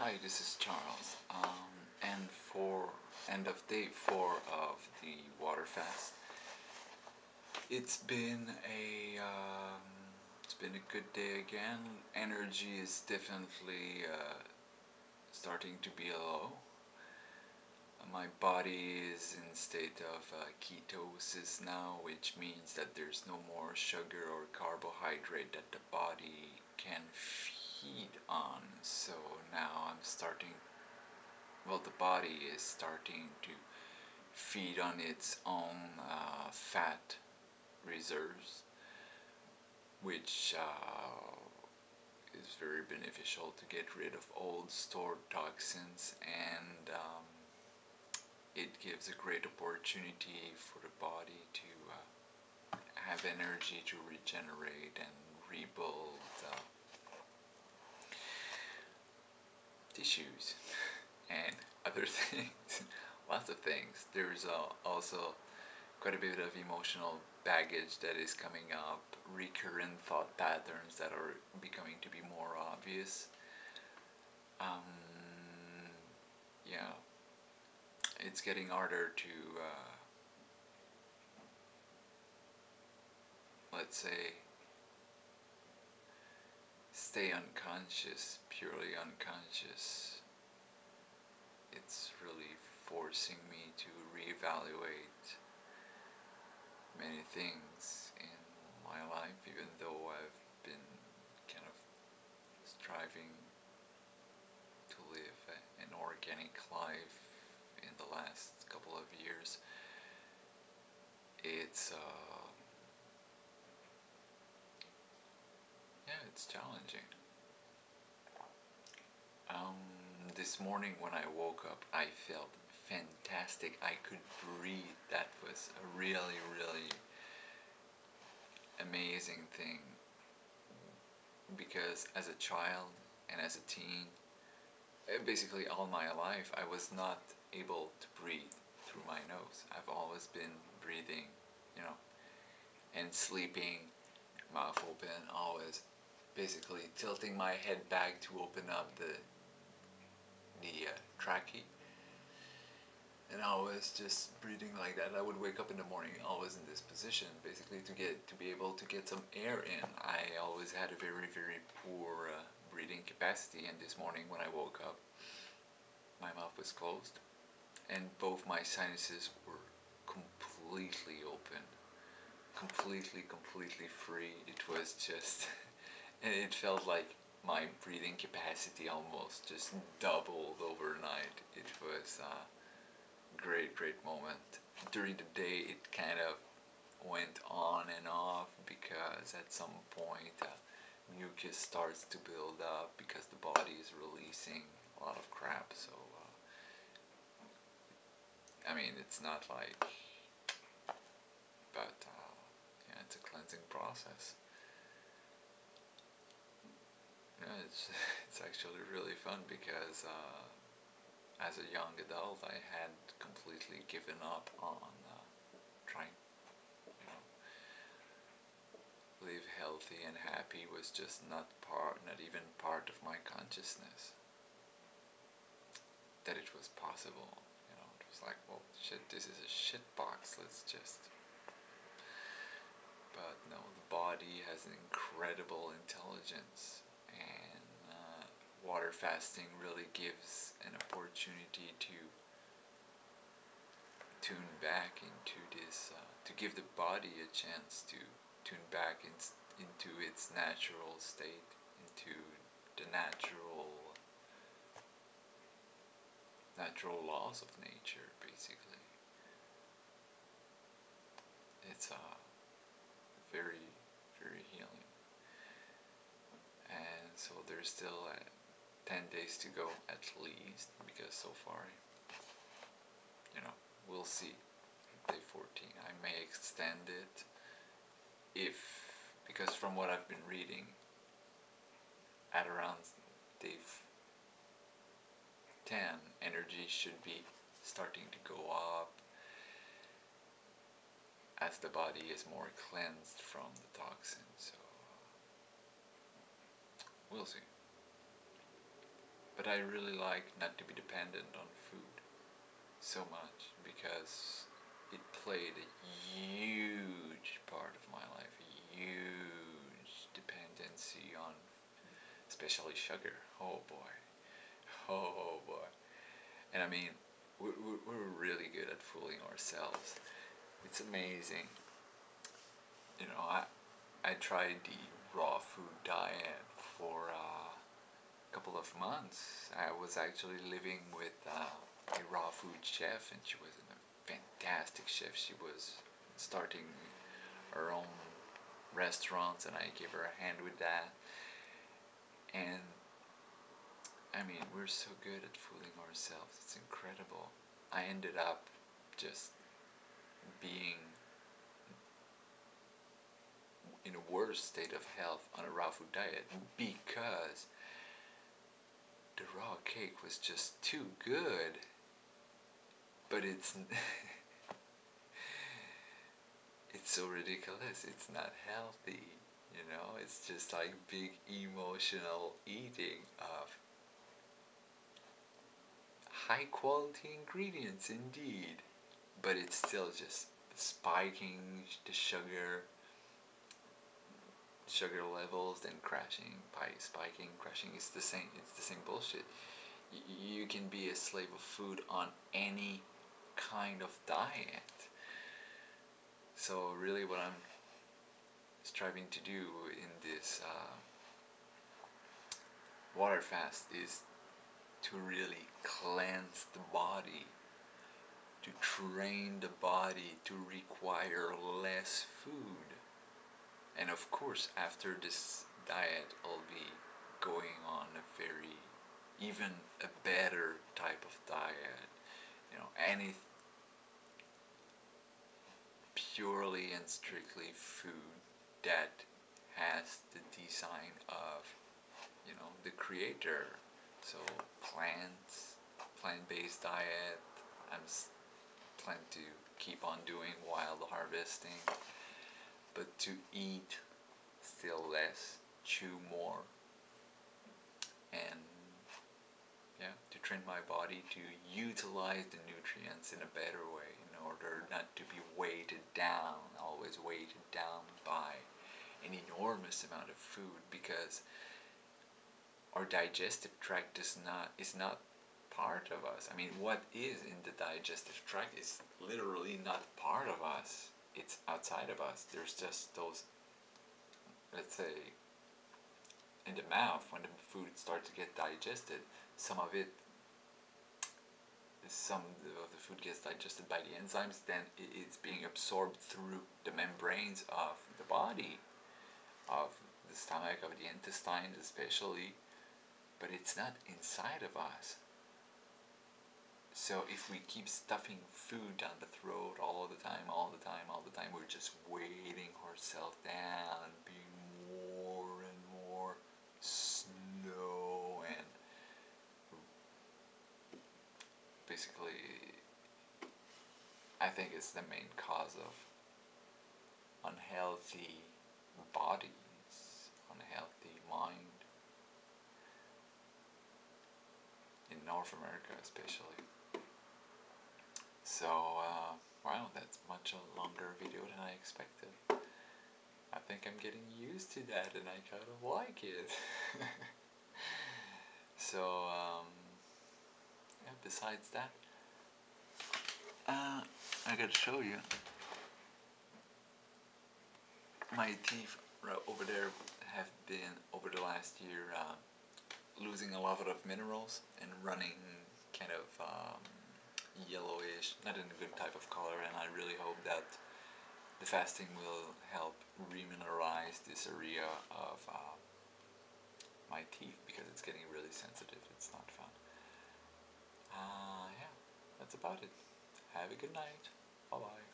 Hi, this is Charles, and for end of day 4 of the water fast, it's been a good day again. Energy is definitely starting to be low. My body is in state of ketosis now, which means that there's no more sugar or carbohydrate that the body can feed on. So now the body is starting to feed on its own fat reserves, which is very beneficial to get rid of old stored toxins, and it gives a great opportunity for the body to have energy to regenerate and rebuild tissues and other things, lots of things. There's also quite a bit of emotional baggage that is coming up, recurrent thought patterns that are becoming to be more obvious. Yeah, it's getting harder to, let's say, stay unconscious, purely unconscious. It's really forcing me to reevaluate many things in my life, even though I've been kind of striving to live an organic life in the last couple of years. It's it's challenging. This morning when I woke up, I felt fantastic. I could breathe. That was a really, really amazing thing, because as a child and as a teen, basically all my life, I was not able to breathe through my nose. I've always been breathing, and sleeping, mouth open, always basically tilting my head back to open up the trachea, and I was just breathing like that. I would wake up in the morning always in this position, basically to be able to get some air in. I always had a very, very poor breathing capacity, and this morning when I woke up, my mouth was closed and both my sinuses were completely open, completely free. It was just and it felt like my breathing capacity almost just doubled overnight. It was a great moment. During the day it kind of went on and off, because at some point mucus starts to build up because the body is releasing a lot of crap. So I mean, it's not like, but yeah, it's a cleansing process. Yeah, it's actually really fun, because as a young adult, I had completely given up on trying, live healthy and happy was just not even part of my consciousness. That it was possible, it was like, well, shit, this is a shit box. Let's just. But no, the body has an incredible intelligence, and water fasting really gives an opportunity to tune back into this, to give the body a chance to tune back into its natural state, into the natural laws of nature, basically. It's very, very healing. And so there's still 10 days to go at least, because so far, we'll see. Day 14, I may extend it because from what I've been reading, at around day 10, energy should be starting to go up as the body is more cleansed from the toxins. So we'll see. But I really like not to be dependent on food so much because it played a huge part of my life, a huge dependency on especially sugar. Oh boy, oh boy. And I mean, we're really good at fooling ourselves. It's amazing. You know, I tried the raw food diet for a couple of months. I was actually living with a raw food chef, and she was a fantastic chef. She was starting her own restaurants, and I gave her a hand with that. And I mean, we're so good at fooling ourselves. It's incredible. I ended up just being in a worse state of health on a raw food diet because the raw cake was just too good. But it's it's so ridiculous. It's not healthy, you know. It's just like big emotional eating of high quality ingredients indeed, but it's still just spiking the sugar levels, then crashing, spiking, crashing. It's the same. It's the same bullshit. You can be a slave of food on any kind of diet. So really, what I'm striving to do in this water fast is to really cleanse the body, to train the body to require less food. And of course, after this diet, I'll be going on a very, even a better type of diet. You know, any purely and strictly food that has the design of, you know, the creator. So plants, plant-based diet. I'm plan to keep on doing wild harvesting, but to eat still less, chew more, and yeah, to train my body to utilize the nutrients in a better way in order not to be weighted down, always weighted down by an enormous amount of food, because our digestive tract is not part of us. I mean, what is in the digestive tract is literally not part of us. It's outside of us. There's just those, let's say, in the mouth, when the food starts to get digested, some of the food gets digested by the enzymes, then it's being absorbed through the membranes of the body, of the stomach, of the intestines especially, but it's not inside of us. So if we keep stuffing food down the throat all the time, we're just weighting ourselves down and being more and more snow, and basically I think it's the main cause of unhealthy bodies, unhealthy mind, in North America especially. So, wow, that's much a longer video than I expected. I think I'm getting used to that and I kind of like it. So, yeah, besides that, I gotta show you. My teeth right over there have been, over the last year, losing a lot of minerals and running kind of yellowish, not in a good type of color, and I really hope that the fasting will help remineralize this area of my teeth, because it's getting really sensitive. It's not fun. Yeah, that's about it. Have a good night. Bye bye.